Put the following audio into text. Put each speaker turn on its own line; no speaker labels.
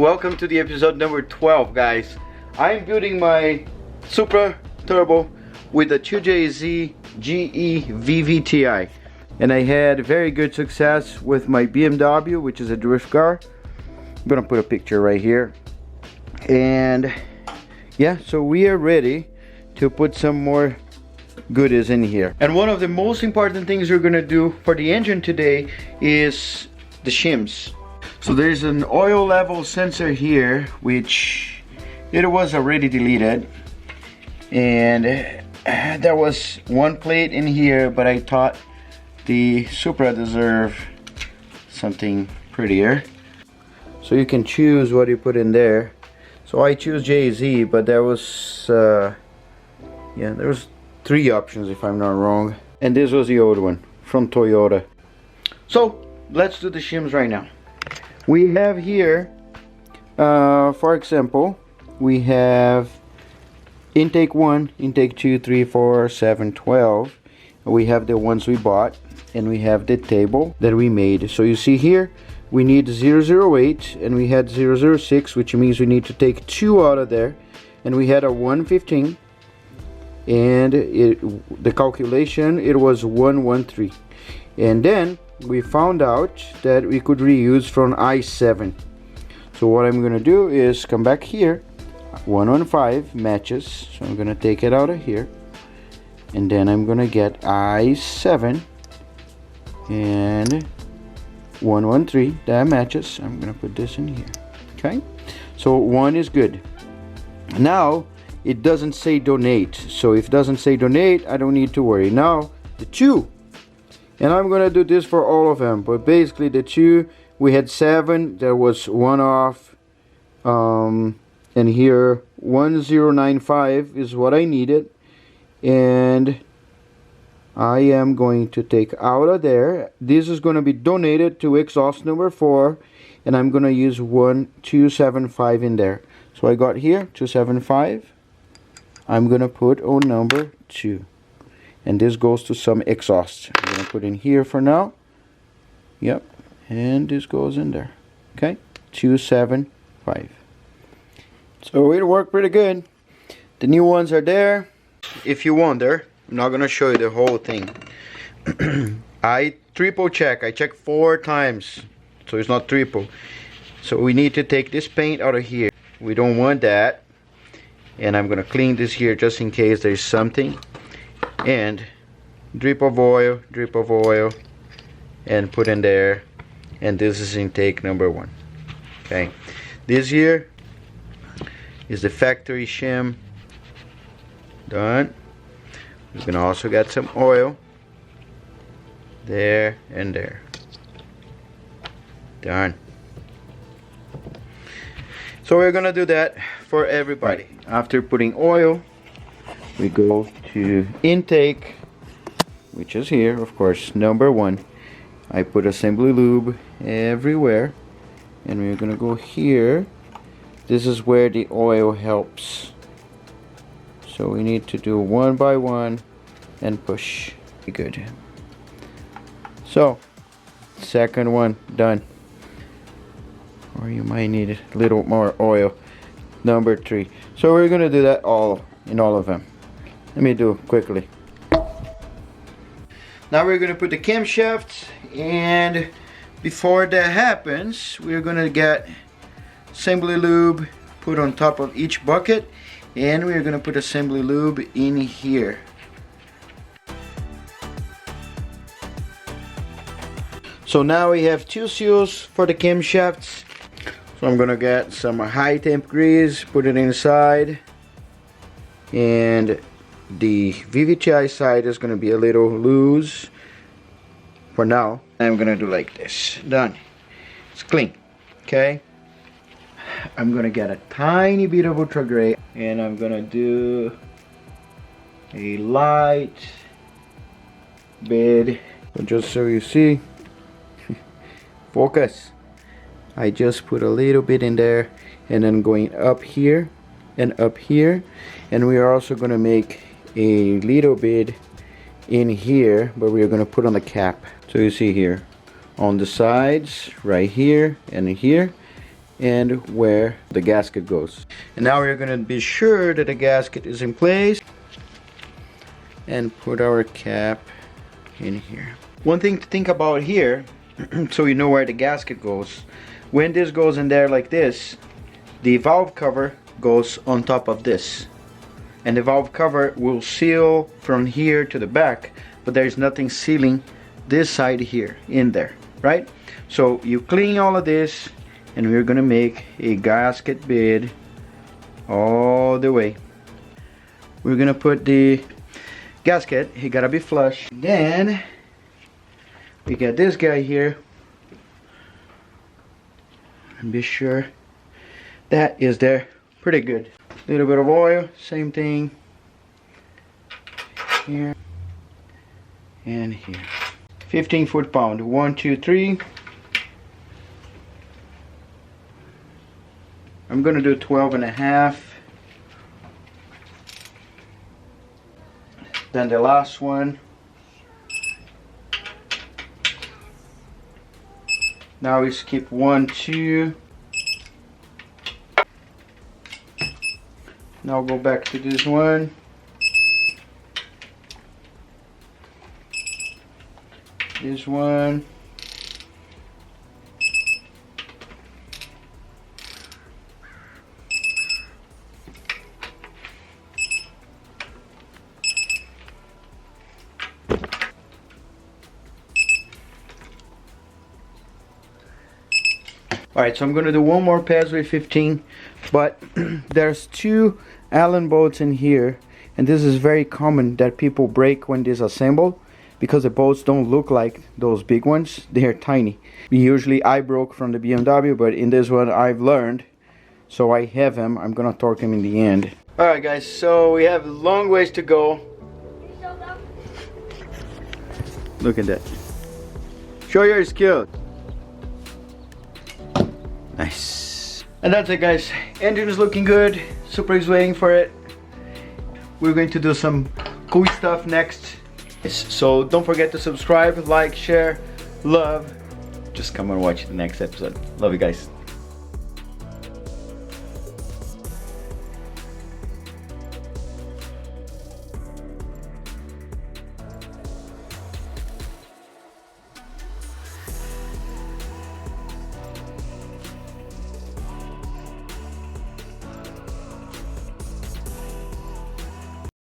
Welcome to the episode number 12, guys. I'm building my Supra Turbo with a 2JZ GE VVTi, and I had very good success with my BMW, which is a drift car. I'm gonna put a picture right here. And yeah, so we are ready to put some more goodies in here. And one of the most important things we're gonna do for the engine today is the shims. So there's an oil level sensor here, which it was already deleted, and there was one plate in here, but I thought the Supra deserved something prettier. So you can choose what you put in there. So I choose JZ, but there was there was 3 options if I'm not wrong, and this was the old one from Toyota. So let's do the shims right now. We have here, for example, we have intake 1, intake 2, 3, 4, 7, 12. We have the ones we bought, and we have the table that we made. So you see here, we need 008, and we had 006, which means we need to take 2 out of there, and we had a 115, and the calculation, it was 113. And then we found out that we could reuse from I7. So what I'm gonna do is come back here, 115 matches, so I'm gonna take it out of here, and then I'm gonna get I7 and 113, that matches. I'm gonna put this in here. Okay, so 1 is good. Now it doesn't say donate, so if it doesn't say donate, I don't need to worry. Now the 2, and I'm gonna do this for all of them, but basically the 2, we had 7, there was 1 off, and here 1095 is what I needed, and I am going to take out of there. This is going to be donated to exhaust number 4, and I'm going to use 275 in there. So I got here 275. I'm going to put on number 2, and this goes to some exhaust. I'm going to put in here for now. Yep, and this goes in there. Okay, 275. So it worked pretty good. The new ones are there. If you wonder, I'm not gonna show you the whole thing. I triple check. I check 4 times, so it's not triple. So we need to take this paint out of here. We don't want that. And I'm gonna clean this here just in case there's something. And drip of oil, and put in there. And this is intake number 1. Okay, this here is the factory shim. Done. We're gonna also get some oil there and there. Done. So we're gonna do that for everybody. After putting oil, we go to intake, which is here, of course, number 1. I put assembly lube everywhere, and we're gonna go here. This is where the oil helps. So we need to do 1 by 1 and push. Good. So, second one done. Or you might need a little more oil. Number 3. So we're gonna do that in all of them. Let me do it quickly. Now we're gonna put the camshafts, and before that happens, we're gonna get assembly lube put on top of each bucket, and we're gonna put assembly lube in here. So now we have 2 seals for the camshafts. So I'm gonna get some high temp grease, put it inside, and the VVTi side is gonna be a little loose for now. I'm gonna do like this. Done. It's clean. Okay. I'm gonna get a tiny bit of ultra gray, and I'm gonna do a light bit. So just so you see, focus. I just put a little bit in there, and then going up here and up here, and we are also gonna make a little bit in here, but we are gonna put on the cap. So you see here on the sides, right here and here, and where the gasket goes. And now we're gonna be sure that the gasket is in place and put our cap in here. One thing to think about here, so you know where the gasket goes. When this goes in there like this, the valve cover goes on top of this. And the valve cover will seal from here to the back, but there's nothing sealing this side here in there, right? So you clean all of this, and we're gonna make a gasket bed all the way. We're gonna put the gasket, he gotta be flush. Then we got this guy here, and be sure that is there pretty good. A little bit of oil, same thing here and here. 15 foot-pound, 1, 2, 3. I'm gonna do 12.5. Then the last one. Now we skip 1, 2. Now go back to this one. This one. Alright, so I'm going to do one more pass with 15, but there's 2 Allen bolts in here, and this is very common that people break when disassemble, because the bolts don't look like those big ones, they're tiny. Usually I broke from the BMW, but in this one I've learned, so I have them. I'm gonna torque them in the end. Alright guys, so we have a long ways to go. Look at that. Show your skill. Nice. And that's it guys. Engine is looking good. Supra is waiting for it. We're going to do some cool stuff next. So don't forget to subscribe, like, share, love. Just come and watch the next episode. Love you guys.